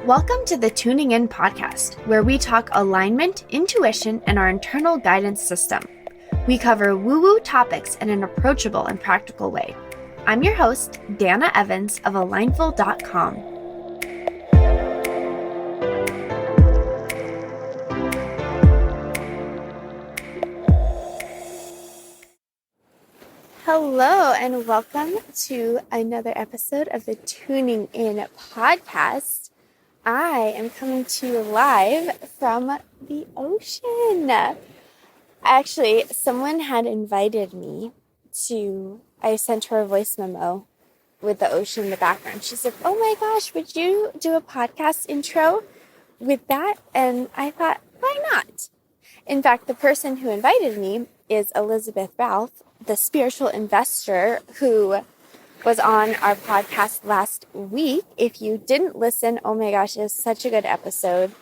Welcome to the Tuning In podcast, where we talk alignment, intuition, and our internal guidance system. We cover woo-woo topics in an approachable and practical way. I'm your host, Dana Evans of alignful.com. Hello, and welcome to another episode of the Tuning In podcast. I am coming to you live from the ocean. Actually, someone had invited me I sent her a voice memo with the ocean in the background. She said, "Oh my gosh, would you do a podcast intro with that?" And I thought, why not? In fact, the person who invited me is Elizabeth Ralph, the spiritual investor who was on our podcast last week. If you didn't listen, oh my gosh, it was such a good episode.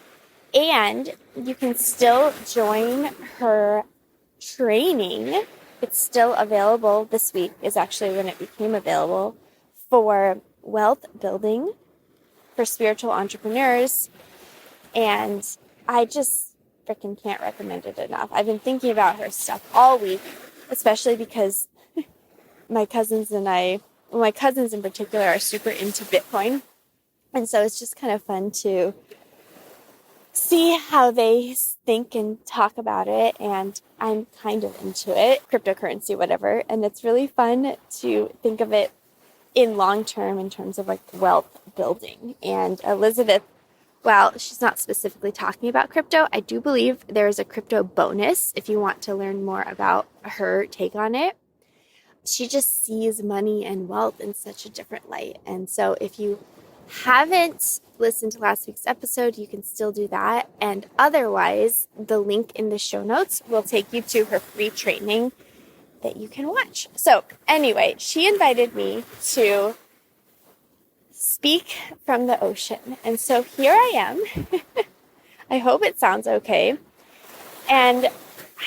And you can still join her training. It's still available. This week is actually when it became available for wealth building for spiritual entrepreneurs. And I just freaking can't recommend it enough. I've been thinking about her stuff all week, especially because my cousins in particular are super into Bitcoin. And so it's just kind of fun to see how they think and talk about it. And I'm kind of into it, cryptocurrency, whatever. And it's really fun to think of it in long term in terms of like wealth building. And Elizabeth, while she's not specifically talking about crypto, I do believe there is a crypto bonus if you want to learn more about her take on it. She just sees money and wealth in such a different light. And so if you haven't listened to last week's episode, you can still do that. And otherwise, the link in the show notes will take you to her free training that you can watch. So anyway, she invited me to speak from the ocean. And so here I am. I hope it sounds okay. And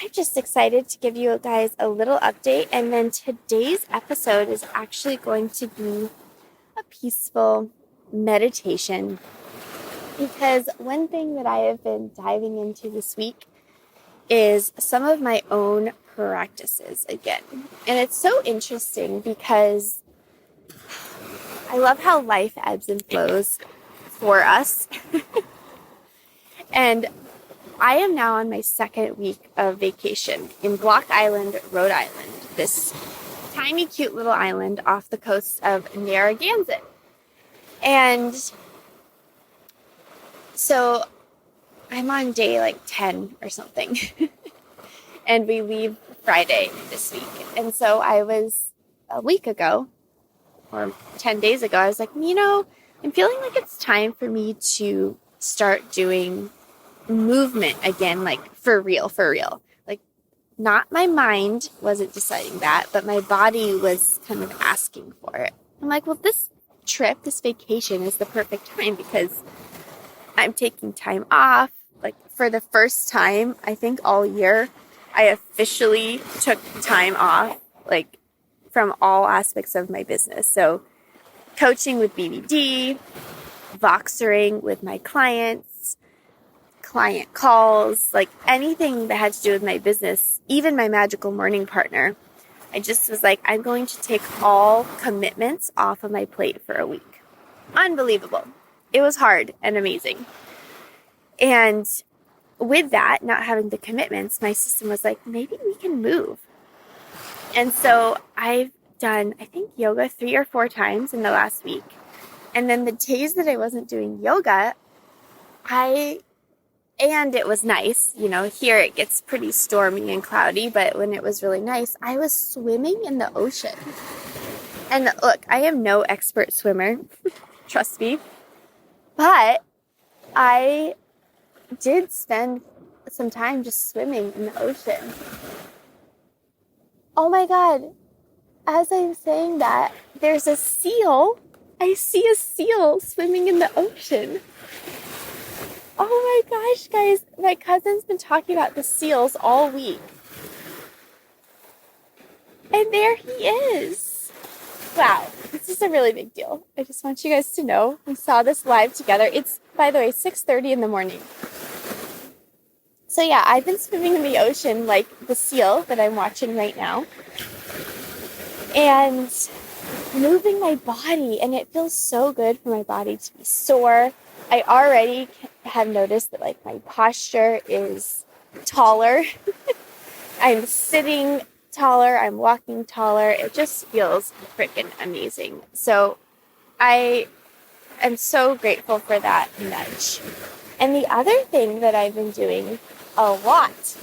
I'm just excited to give you guys a little update. And then today's episode is actually going to be a peaceful meditation, because one thing that I have been diving into this week is some of my own practices again. And it's so interesting because I love how life ebbs and flows for us. And I am now on my second week of vacation in Block Island, Rhode Island, this tiny, cute little island off the coast of Narragansett. And so I'm on day like 10 or something. And we leave Friday this week. And so I was a week ago, or 10 days ago, I was like, I'm feeling like it's time for me to start doing movement again, like for real. Like, not my mind wasn't deciding that, but my body was kind of asking for it. I'm like, well, this vacation is the perfect time because I'm taking time off. Like, for the first time, I think all year, I officially took time off, like, from all aspects of my business. So coaching with BBD, Voxering with my clients, client calls, like anything that had to do with my business, even my magical morning partner. I just was like, I'm going to take all commitments off of my plate for a week. Unbelievable. It was hard and amazing. And with that, not having the commitments, my system was like, maybe we can move. And so I've done, I think, yoga 3 or 4 times in the last week. And then the days that I wasn't doing yoga, and it was nice, here it gets pretty stormy and cloudy, but when it was really nice, I was swimming in the ocean. And look, I am no expert swimmer, trust me, but I did spend some time just swimming in the ocean. Oh my God, as I'm saying that, there's a seal. I see a seal swimming in the ocean. Oh my gosh, guys, my cousin's been talking about the seals all week. And there he is. Wow, this is a really big deal. I just want you guys to know we saw this live together. It's by the way, 6:30 in the morning. So yeah, I've been swimming in the ocean like the seal that I'm watching right now. And moving my body, and it feels so good for my body to be sore. I already have noticed that like my posture is taller. I'm sitting taller, I'm walking taller. It just feels freaking amazing. So I am so grateful for that nudge. And the other thing that I've been doing a lot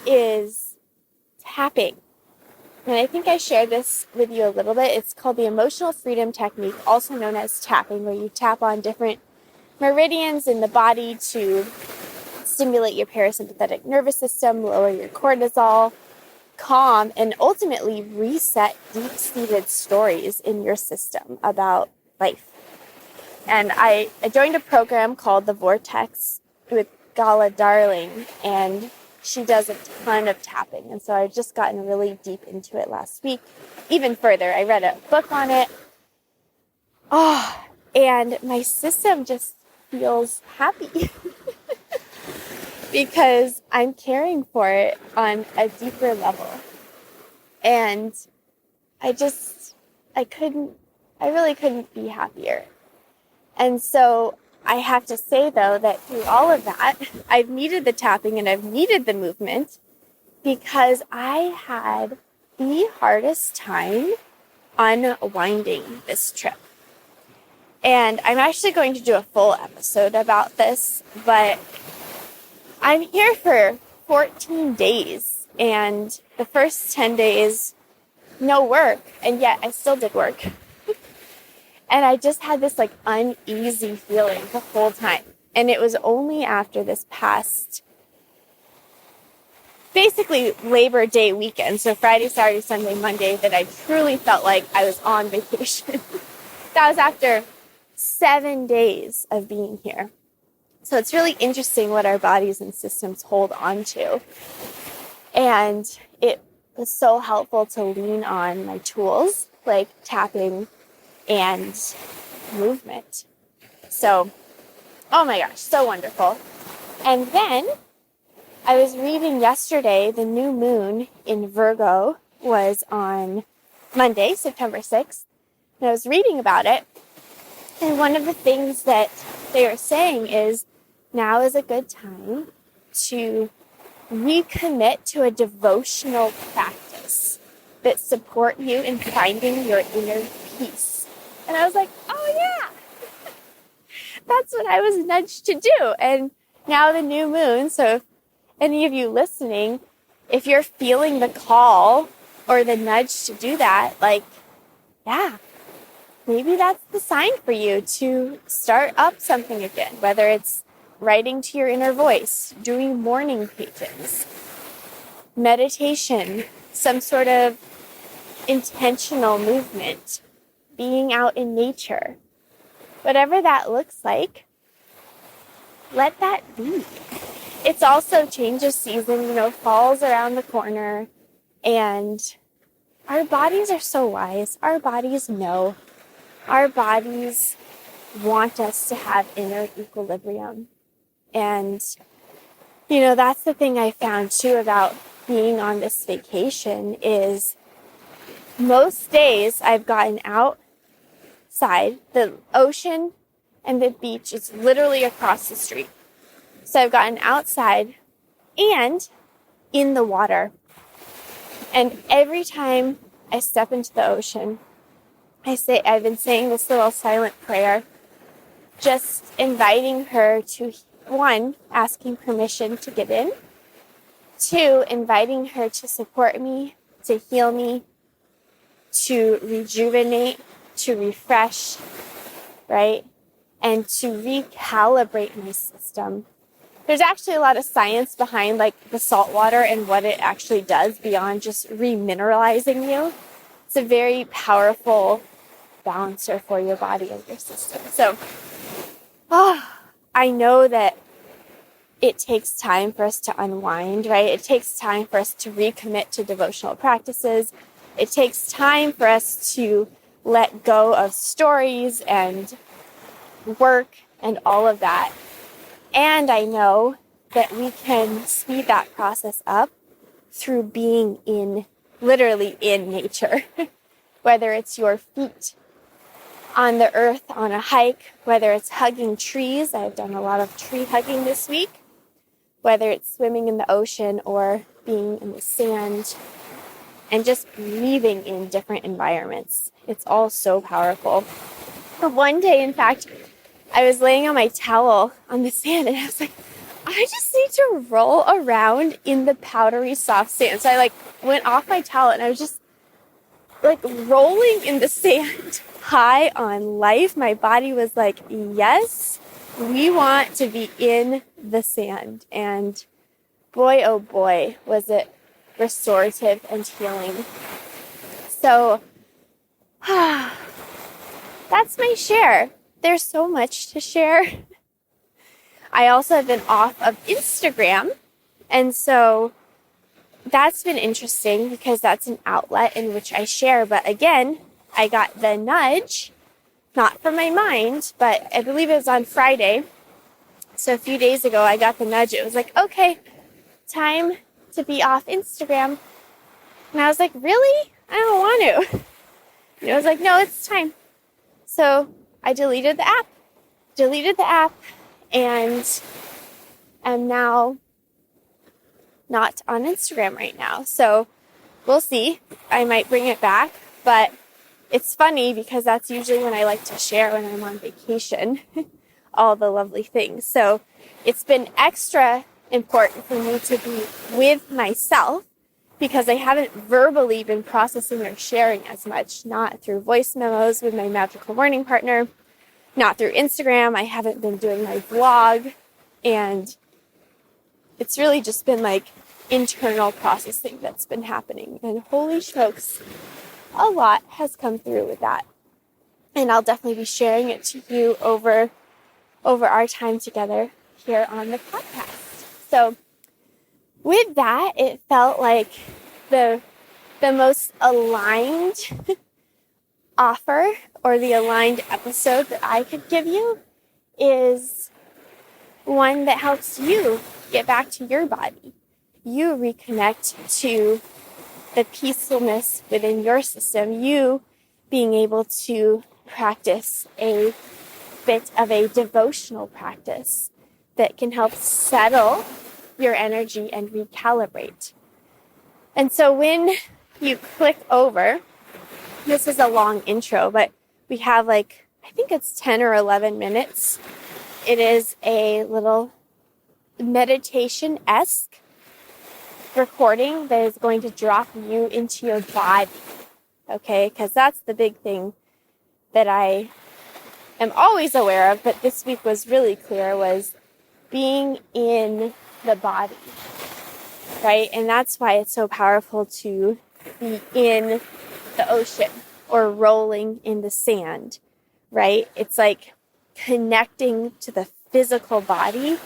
is tapping. And I think I shared this with you a little bit. It's called the emotional freedom technique, also known as tapping, where you tap on different meridians in the body to stimulate your parasympathetic nervous system, lower your cortisol, calm, and ultimately reset deep-seated stories in your system about life. And I joined a program called The Vortex with Gala Darling, and she does a ton of tapping. And so I've just gotten really deep into it last week. Even further, I read a book on it. Oh, and my system just feels happy because I'm caring for it on a deeper level. And I really couldn't be happier. And so I have to say, though, that through all of that, I've needed the tapping and I've needed the movement because I had the hardest time unwinding this trip. And I'm actually going to do a full episode about this, but I'm here for 14 days, and the first 10 days, no work, and yet I still did work. And I just had this like uneasy feeling the whole time. And it was only after this past, basically Labor Day weekend, so Friday, Saturday, Sunday, Monday, that I truly felt like I was on vacation. That was after 7 days of being here. So it's really interesting what our bodies and systems hold on to. And it was so helpful to lean on my tools, like tapping and movement. So, oh my gosh, so wonderful. And then I was reading yesterday, the new moon in Virgo was on Monday, September 6th. And I was reading about it. And one of the things that they were saying is now is a good time to recommit to a devotional practice that support you in finding your inner peace. And I was like, oh yeah, that's what I was nudged to do. And now the new moon, so if any of you listening, if you're feeling the call or the nudge to do that, like, yeah, maybe that's the sign for you to start up something again, whether it's writing to your inner voice, doing morning pages, meditation, some sort of intentional movement, being out in nature. Whatever that looks like, let that be. It's also change of season, fall's around the corner, and our bodies are so wise. Our bodies know. Our bodies want us to have inner equilibrium. And, that's the thing I found too about being on this vacation is most days I've gotten outside. The ocean and the beach is literally across the street. So I've gotten outside and in the water. And every time I step into the ocean, I've been saying this little silent prayer, just inviting her to, 1, asking permission to get in, 2, inviting her to support me, to heal me, to rejuvenate, to refresh, right? And to recalibrate my system. There's actually a lot of science behind like the saltwater and what it actually does beyond just remineralizing you. It's a very powerful balancer for your body and your system. So, I know that it takes time for us to unwind, right? It takes time for us to recommit to devotional practices. It takes time for us to let go of stories and work and all of that. And I know that we can speed that process up through being literally in nature, whether it's your feet on the earth on a hike, whether it's hugging trees. I've done a lot of tree hugging this week, whether it's swimming in the ocean or being in the sand and just breathing in different environments. It's all so powerful. But one day, in fact, I was laying on my towel on the sand and I was like, I just need to roll around in the powdery soft sand. So I went off my towel and I was just rolling in the sand, high on life. My body was like, yes, we want to be in the sand. And boy, oh boy, was it restorative and healing. So that's my share. There's so much to share. I also have been off of Instagram, and so that's been interesting because that's an outlet in which I share. But again, I got the nudge, not from my mind, but I believe it was on Friday. So a few days ago, I got the nudge. It was like, okay, time to be off Instagram. And I was like, really? I don't want to. And it was like, no, it's time. So I deleted the app, and am now not on Instagram right now. So we'll see. I might bring it back, but it's funny because that's usually when I like to share when I'm on vacation, all the lovely things. So it's been extra important for me to be with myself because I haven't verbally been processing or sharing as much, not through voice memos with my magical morning partner, not through Instagram. I haven't been doing my vlog, and it's really just been internal processing that's been happening. And holy smokes, a lot has come through with that. And I'll definitely be sharing it to you over our time together here on the podcast. So with that, it felt like the most aligned offer or the aligned episode that I could give you is one that helps you get back to your body. You reconnect to the peacefulness within your system. You being able to practice a bit of a devotional practice that can help settle your energy and recalibrate. And so when you click over, this is a long intro, but we have I think it's 10 or 11 minutes. It is a little meditation-esque recording that is going to drop you into your body. Okay, because that's the big thing that I am always aware of, but this week was really clear, was being in the body, right? And that's why it's so powerful to be in the ocean or rolling in the sand, right? It's like connecting to the physical body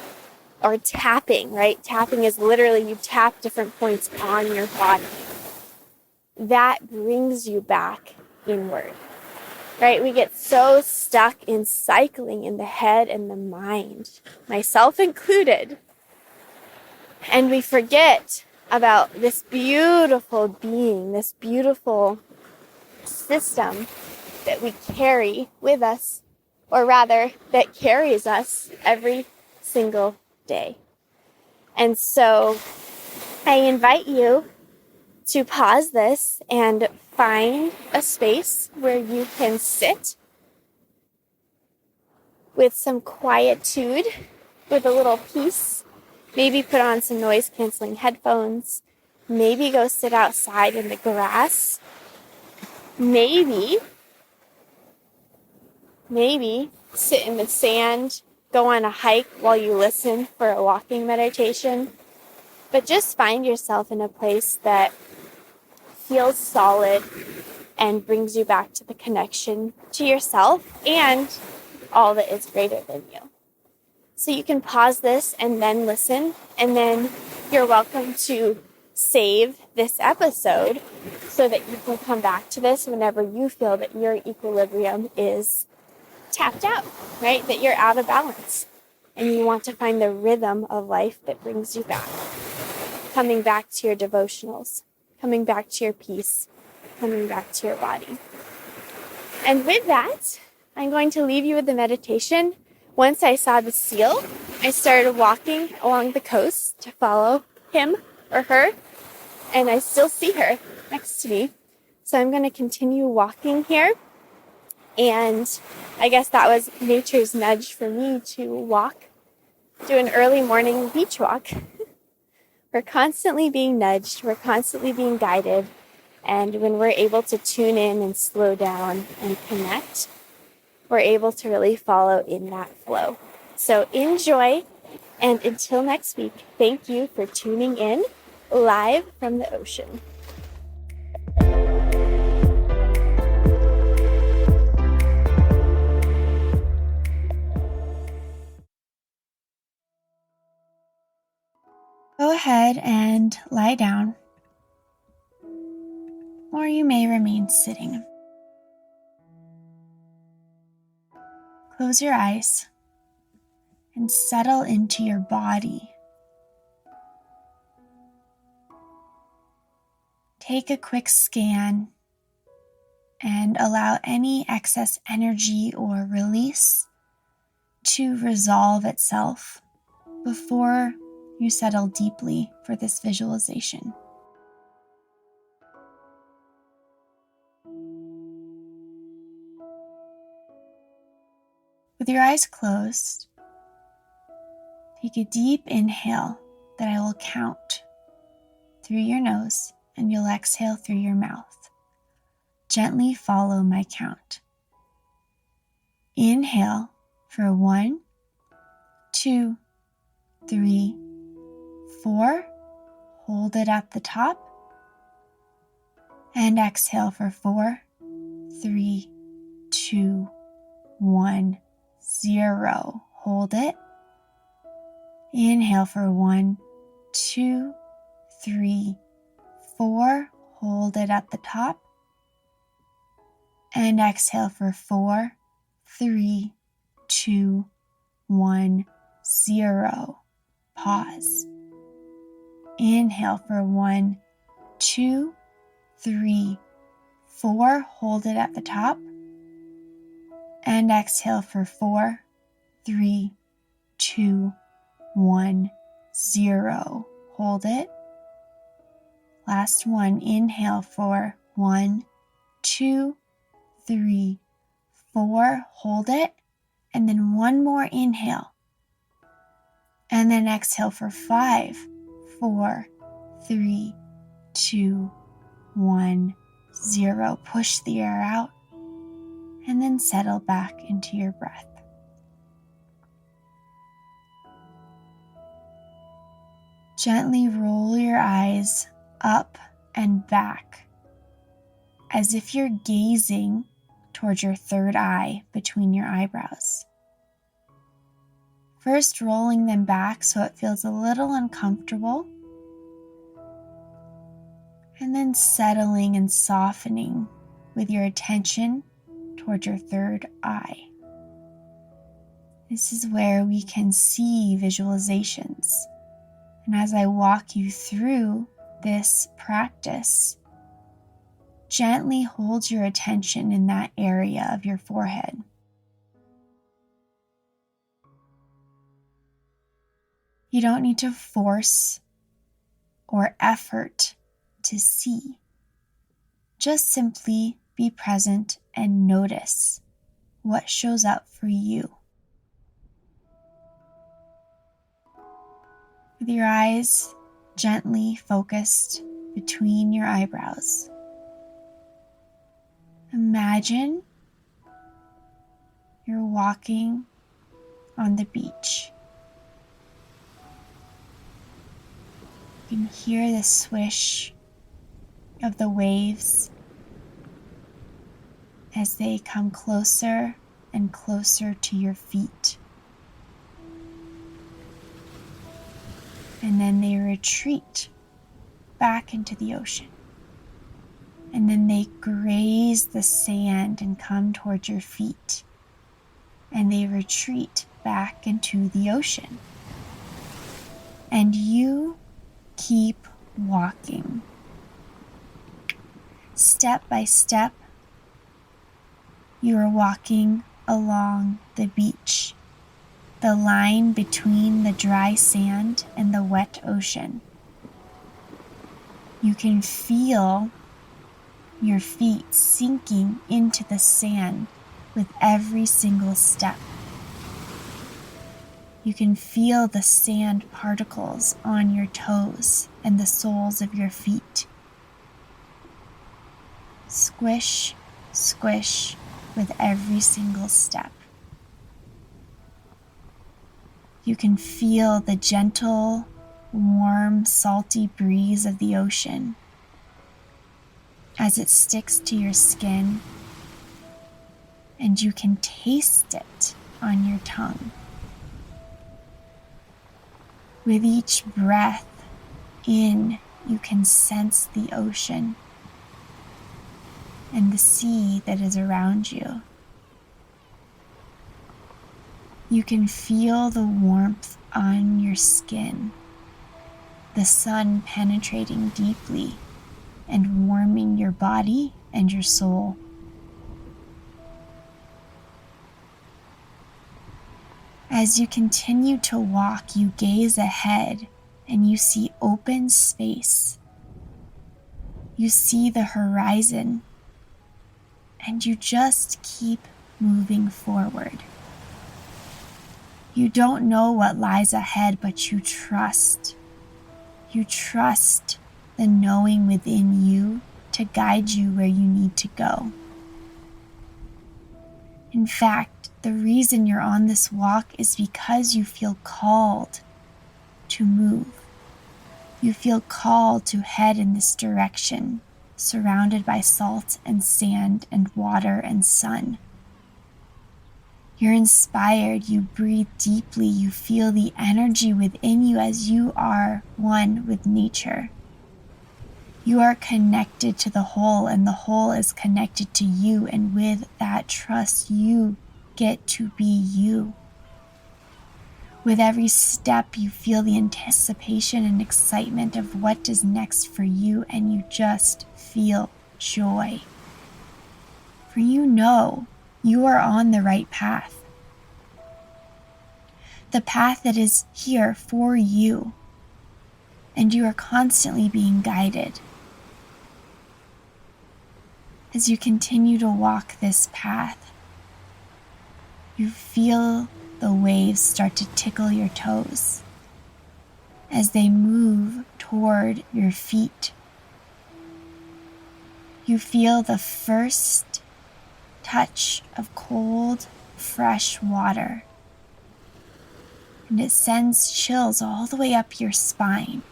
or tapping, right? Tapping is literally you tap different points on your body. That brings you back inward, right? We get so stuck in cycling in the head and the mind, myself included, and we forget about this beautiful being, this beautiful system that we carry with us, or rather that carries us every single day. And so I invite you to pause this and find a space where you can sit with some quietude, with a little peace. Maybe put on some noise-canceling headphones. Maybe go sit outside in the grass. Maybe sit in the sand, go on a hike while you listen for a walking meditation. But just find yourself in a place that feels solid and brings you back to the connection to yourself and all that is greater than you. So you can pause this and then listen, and then you're welcome to save this episode so that you can come back to this whenever you feel that your equilibrium is tapped out, right? That you're out of balance. And you want to find the rhythm of life that brings you back. Coming back to your devotionals, coming back to your peace, coming back to your body. And with that, I'm going to leave you with the meditation. Once I saw the seal, I started walking along the coast to follow him or her, and I still see her next to me. So I'm going to continue walking here. And I guess that was nature's nudge for me to walk, do an early morning beach walk. We're constantly being nudged, we're constantly being guided, and when we're able to tune in and slow down and connect, we're able to really follow in that flow. So enjoy, and until next week, thank you for tuning in live from the ocean. Go ahead and lie down, or you may remain sitting. Close your eyes and settle into your body. Take a quick scan and allow any excess energy or release to resolve itself before you settle deeply for this visualization. With your eyes closed, take a deep inhale that I will count through your nose, and you'll exhale through your mouth. Gently follow my count. Inhale for 1, 2, 3, 4. Hold it at the top. And exhale for 4, 3, 2, 1, 0. Hold it. Inhale for 1, 2, 3, 4. Hold it at the top. And exhale for 4, 3, 2, 1, 0. Pause. Inhale for 1, 2, 3, 4. Hold it at the top. And exhale for 4, 3, 2, 1, 0. Hold it. Last one. Inhale for 1, 2, 3, 4. Hold it. And then one more inhale. And then exhale for 5, 4, 3, 2, 1, 0. Push the air out. And then settle back into your breath. Gently roll your eyes up and back as if you're gazing towards your third eye between your eyebrows. First, rolling them back so it feels a little uncomfortable, and then settling and softening with your attention towards your third eye. This is where we can see visualizations. And as I walk you through this practice, gently hold your attention in that area of your forehead. You don't need to force or effort to see. Just simply be present and notice what shows up for you. With your eyes gently focused between your eyebrows, imagine you're walking on the beach. You can hear the swish of the waves as they come closer and closer to your feet. And then they retreat back into the ocean. And then they graze the sand and come towards your feet. and they retreat back into the ocean. And you keep walking. Step by step, you are walking along the beach, the line between the dry sand and the wet ocean. You can feel your feet sinking into the sand with every single step. You can feel the sand particles on your toes and the soles of your feet. Squish, squish with every single step. You can feel the gentle, warm, salty breeze of the ocean as it sticks to your skin, and you can taste it on your tongue. With each breath in, you can sense the ocean and the sea that is around you. You can feel the warmth on your skin, the sun penetrating deeply and warming your body and your soul. As you continue to walk, you gaze ahead and you see open space. You see the horizon, and you just keep moving forward. You don't know what lies ahead, but you trust. You trust the knowing within you to guide you where you need to go. In fact, the reason you're on this walk is because you feel called to move. You feel called to head in this direction, surrounded by salt and sand and water and sun. You're inspired, you breathe deeply, you feel the energy within you as you are one with nature. You are connected to the whole, and the whole is connected to you, and with that trust, you get to be you. With every step, you feel the anticipation and excitement of what is next for you, and you just feel joy. For you know you are on the right path. The path that is here for you, and you are constantly being guided. As you continue to walk this path, you feel the waves start to tickle your toes as they move toward your feet. You feel the first touch of cold, fresh water, and it sends chills all the way up your spine.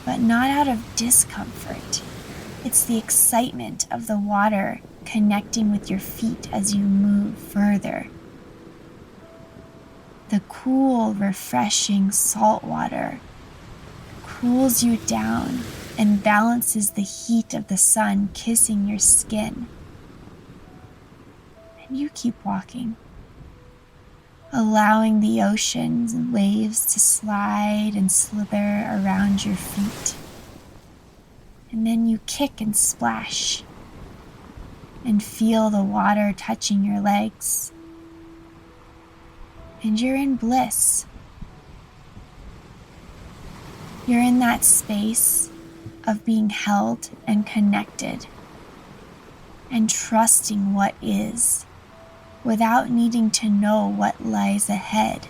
But not out of discomfort. It's the excitement of the water connecting with your feet as you move further. The cool, refreshing salt water cools you down and balances the heat of the sun kissing your skin. And you keep walking, allowing the ocean's waves to slide and slither around your feet. And then you kick and splash and feel the water touching your legs. And you're in bliss. You're in that space of being held and connected and trusting what is, without needing to know what lies ahead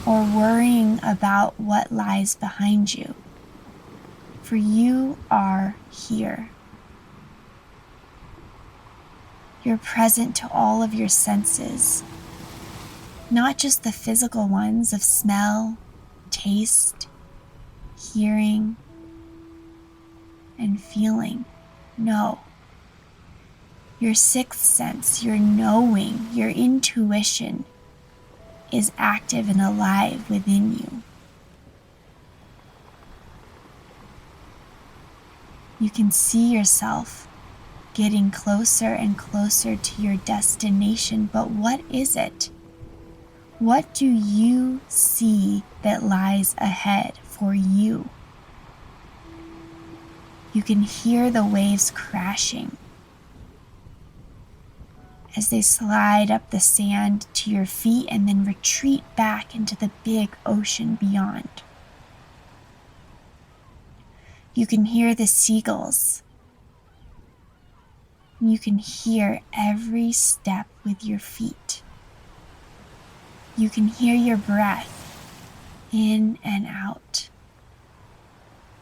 or worrying about what lies behind you. For you are here. You're present to all of your senses, not just the physical ones of smell, taste, hearing, and feeling. No. Your sixth sense, your knowing, your intuition is active and alive within you. You can see yourself getting closer and closer to your destination, but what is it? What do you see that lies ahead for you? You can hear the waves crashing as they slide up the sand to your feet and then retreat back into the big ocean beyond. You can hear the seagulls. You can hear every step with your feet. You can hear your breath in and out.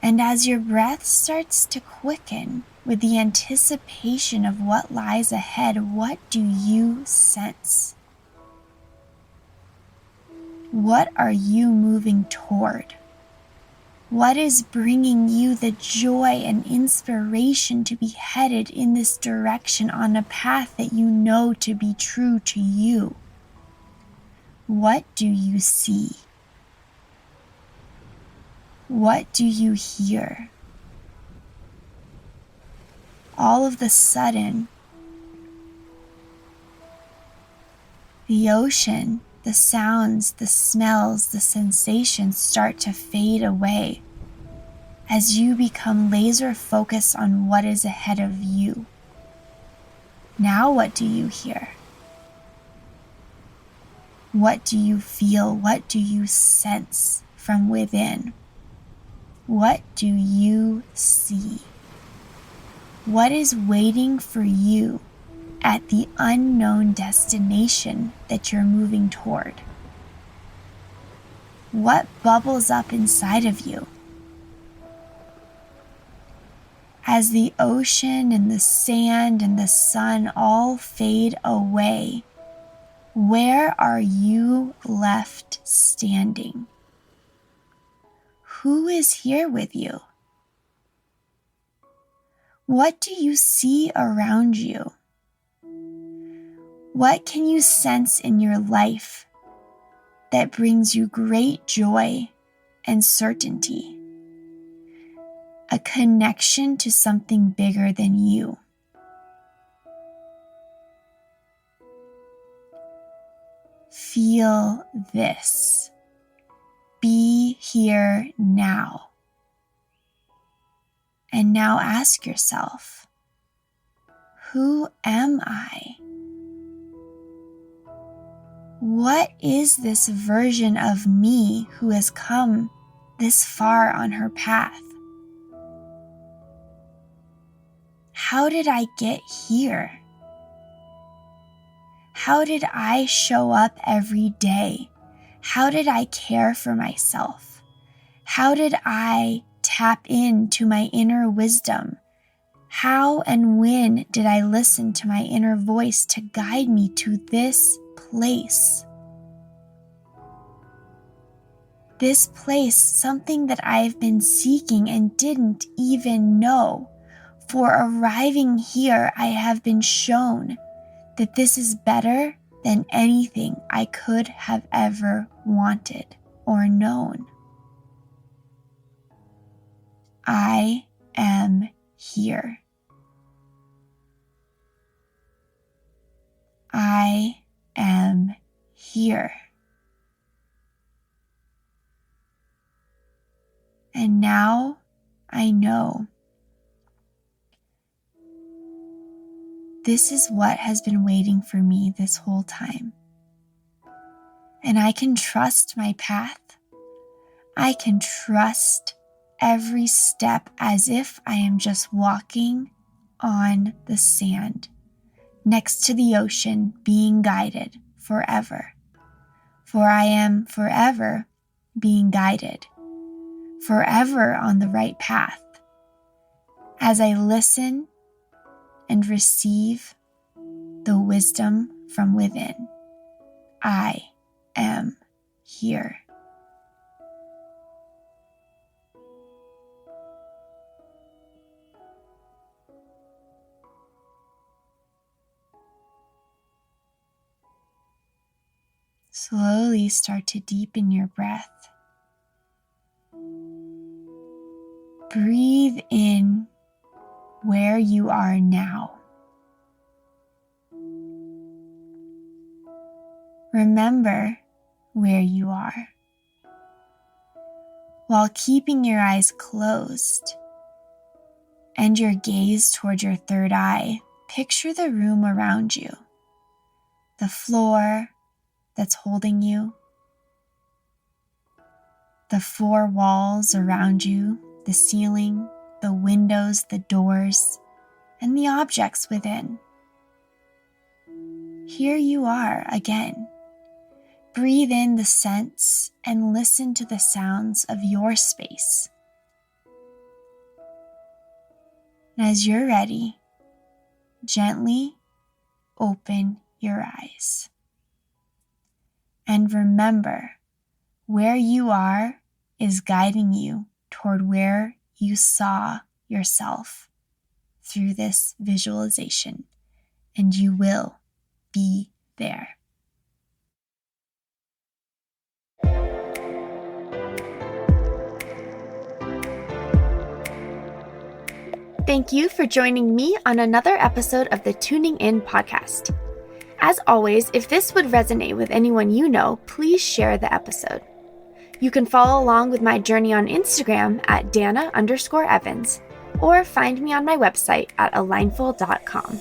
And as your breath starts to quicken with the anticipation of what lies ahead, what do you sense? What are you moving toward? What is bringing you the joy and inspiration to be headed in this direction on a path that you know to be true to you? What do you see? What do you hear? All of the sudden, the ocean, the sounds, the smells, the sensations start to fade away as you become laser focused on what is ahead of you. Now what do you hear? What do you feel? What do you sense from within? What do you see? What is waiting for you at the unknown destination that you're moving toward? What bubbles up inside of you? As the ocean and the sand and the sun all fade away, where are you left standing? Who is here with you? What do you see around you? What can you sense in your life that brings you great joy and certainty? A connection to something bigger than you. Feel this. Be here now. And now ask yourself, who am I? What is this version of me who has come this far on her path? How did I get here? How did I show up every day? How did I care for myself? How did I tap into my inner wisdom? How and when did I listen to my inner voice to guide me to this place? This place, something that I've been seeking and didn't even know. For arriving here, I have been shown that this is better than anything I could have ever wanted or known. I am here. I am here. And now I know this is what has been waiting for me this whole time. And I can trust my path. I can trust every step as if I am just walking on the sand next to the ocean, being guided forever. For I am forever being guided, forever on the right path. As I listen and receive the wisdom from within, I am here. Slowly start to deepen your breath. Breathe in where you are now. Remember where you are. While keeping your eyes closed and your gaze toward your third eye, picture the room around you, the floor that's holding you, the four walls around you, the ceiling, the windows, the doors, and the objects within. Here you are again. Breathe in the scents and listen to the sounds of your space. And as you're ready, gently open your eyes. And remember, where you are is guiding you toward where you saw yourself through this visualization, and you will be there. Thank you for joining me on another episode of the Tuning In podcast. As always, if this would resonate with anyone you know, please share the episode. You can follow along with my journey on Instagram at Dana_Evans, or find me on my website at alignful.com.